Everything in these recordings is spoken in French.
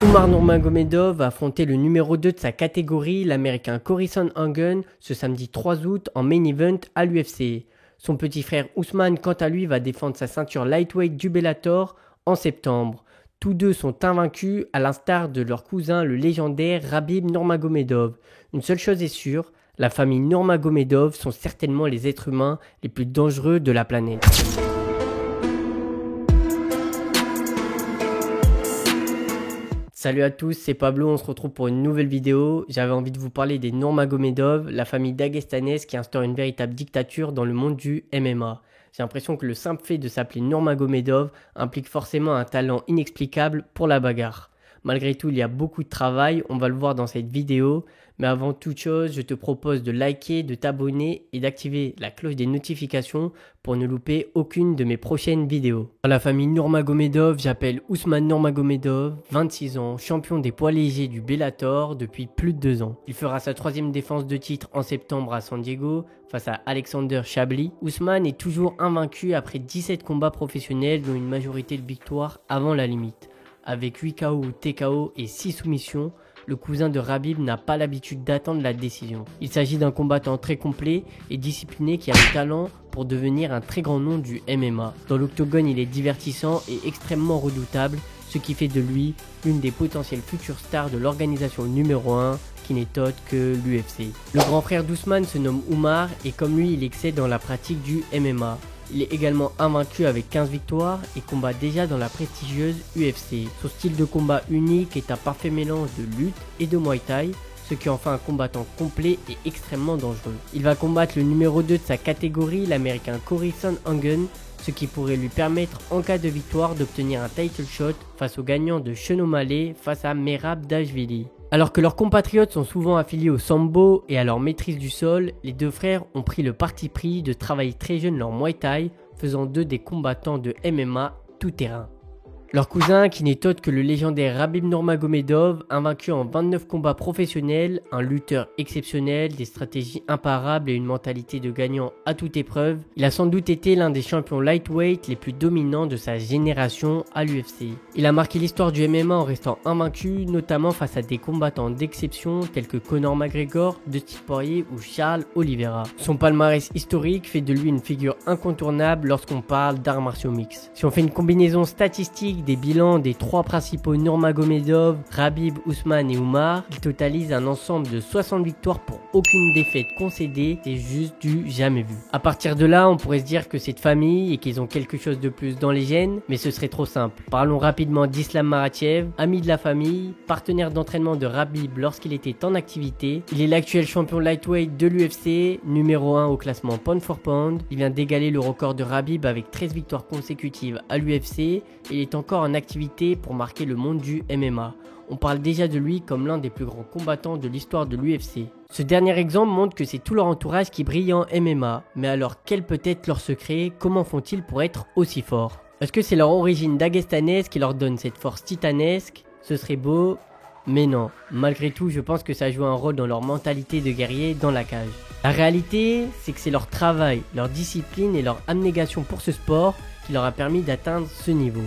Umar Nurmagomedov va affronter le numéro 2 de sa catégorie, l'américain Cory Sandhagen, ce samedi 3 août en main event à l'UFC. Son petit frère Ousmane, quant à lui, va défendre sa ceinture lightweight du Bellator en septembre. Tous deux sont invaincus, à l'instar de leur cousin, le légendaire Khabib Nurmagomedov. Une seule chose est sûre, la famille Nurmagomedov sont certainement les êtres humains les plus dangereux de la planète. Salut à tous, c'est Pablo, on se retrouve pour une nouvelle vidéo. J'avais envie de vous parler des Nurmagomedov, la famille dagestanaise qui instaure une véritable dictature dans le monde du MMA. J'ai l'impression que le simple fait de s'appeler Nurmagomedov implique forcément un talent inexplicable pour la bagarre. Malgré tout, il y a beaucoup de travail, on va le voir dans cette vidéo. Mais avant toute chose, je te propose de liker, de t'abonner et d'activer la cloche des notifications pour ne louper aucune de mes prochaines vidéos. Dans la famille Nurmagomedov, j'appelle Ousmane Nurmagomedov, 26 ans, champion des poids légers du Bellator depuis plus de 2 ans. Il fera sa 3e défense de titre en septembre à San Diego face à Alexander Chabli. Ousmane est toujours invaincu après 17 combats professionnels dont une majorité de victoires avant la limite. Avec 8 KO ou TKO et 6 soumissions, le cousin de Khabib n'a pas l'habitude d'attendre la décision. Il s'agit d'un combattant très complet et discipliné qui a le talent pour devenir un très grand nom du MMA. Dans l'octogone, il est divertissant et extrêmement redoutable, ce qui fait de lui l'une des potentielles futures stars de l'organisation numéro 1 qui n'est autre que l'UFC. Le grand frère d'Ousmane se nomme Umar et comme lui, il excelle dans la pratique du MMA. Il est également invaincu avec 15 victoires et combat déjà dans la prestigieuse UFC. Son style de combat unique est un parfait mélange de lutte et de Muay Thai, ce qui en fait un combattant complet et extrêmement dangereux. Il va combattre le numéro 2 de sa catégorie, l'américain Cory Sandhagen, ce qui pourrait lui permettre en cas de victoire d'obtenir un title shot face au gagnant de Sean O'Malley face à Merab Dvalishvili. Alors que leurs compatriotes sont souvent affiliés au sambo et à leur maîtrise du sol, les deux frères ont pris le parti pris de travailler très jeune leur Muay Thai, faisant d'eux des combattants de MMA tout-terrain. Leur cousin, qui n'est autre que le légendaire Khabib Nurmagomedov, invaincu en 29 combats professionnels, un lutteur exceptionnel, des stratégies imparables et une mentalité de gagnant à toute épreuve, il a sans doute été l'un des champions lightweight les plus dominants de sa génération à l'UFC. Il a marqué l'histoire du MMA en restant invaincu, notamment face à des combattants d'exception tels que Conor McGregor, Dustin Poirier ou Charles Oliveira. Son palmarès historique fait de lui une figure incontournable lorsqu'on parle d'arts martiaux mixtes. Si on fait une combinaison statistique des bilans des 3 principaux Nurmagomedov, Khabib, Ousmane et Umar, il totalise un ensemble de 60 victoires pour aucune défaite concédée, c'est juste du jamais vu. À partir de là, on pourrait se dire que c'est de famille et qu'ils ont quelque chose de plus dans les gènes, mais ce serait trop simple. Parlons rapidement d'Islam Makhachev, ami de la famille, partenaire d'entraînement de Khabib lorsqu'il était en activité. Il est l'actuel champion lightweight de l'UFC, numéro 1 au classement pound for pound. Il vient d'égaler le record de Khabib avec 13 victoires consécutives à l'UFC et il est encore en activité pour marquer le monde du MMA. On parle déjà de lui comme l'un des plus grands combattants de l'histoire de l'UFC. Ce dernier exemple montre que c'est tout leur entourage qui brille en MMA. Mais alors quel peut être leur secret? Comment font-ils pour être aussi forts? Est-ce que c'est leur origine dagestanaise qui leur donne cette force titanesque? Ce serait beau, mais non. Malgré tout, je pense que ça joue un rôle dans leur mentalité de guerrier dans la cage. La réalité, c'est que c'est leur travail, leur discipline et leur abnégation pour ce sport qui leur a permis d'atteindre ce niveau.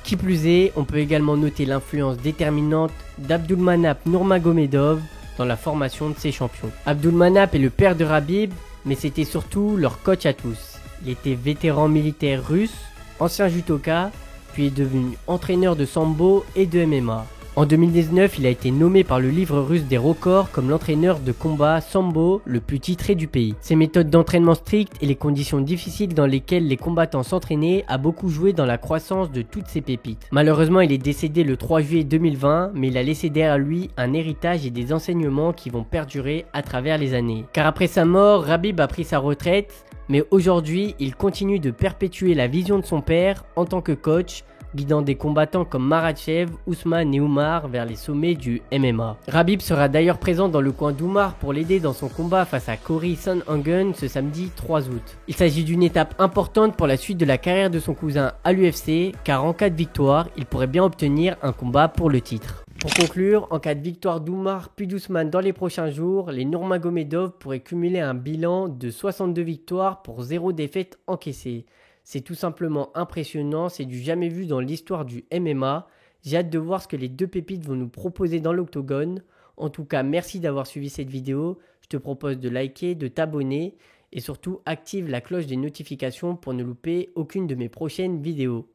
Qui plus est, on peut également noter l'influence déterminante d'Abdulmanap Nurmagomedov dans la formation de ces champions. Abdulmanap est le père de Khabib, mais c'était surtout leur coach à tous. Il était vétéran militaire russe, ancien judoka, puis est devenu entraîneur de sambo et de MMA. En 2019, il a été nommé par le livre russe des records comme l'entraîneur de combat sambo le plus titré du pays. Ses méthodes d'entraînement strictes et les conditions difficiles dans lesquelles les combattants s'entraînaient a beaucoup joué dans la croissance de toutes ces pépites. Malheureusement, il est décédé le 3 juillet 2020, mais il a laissé derrière lui un héritage et des enseignements qui vont perdurer à travers les années. Car après sa mort, Khabib a pris sa retraite, mais aujourd'hui, il continue de perpétuer la vision de son père en tant que coach, guidant des combattants comme Makhachev, Ousmane et Umar vers les sommets du MMA. Khabib sera d'ailleurs présent dans le coin d'Umar pour l'aider dans son combat face à Cory Sandhagen ce samedi 3 août. Il s'agit d'une étape importante pour la suite de la carrière de son cousin à l'UFC, car en cas de victoire, il pourrait bien obtenir un combat pour le titre. Pour conclure, en cas de victoire d'Umar puis d'Ousmane dans les prochains jours, les Nurmagomedov pourraient cumuler un bilan de 62 victoires pour 0 défaite encaissée. C'est tout simplement impressionnant, c'est du jamais vu dans l'histoire du MMA. J'ai hâte de voir ce que les deux pépites vont nous proposer dans l'octogone. En tout cas, merci d'avoir suivi cette vidéo. Je te propose de liker, de t'abonner et surtout active la cloche des notifications pour ne louper aucune de mes prochaines vidéos.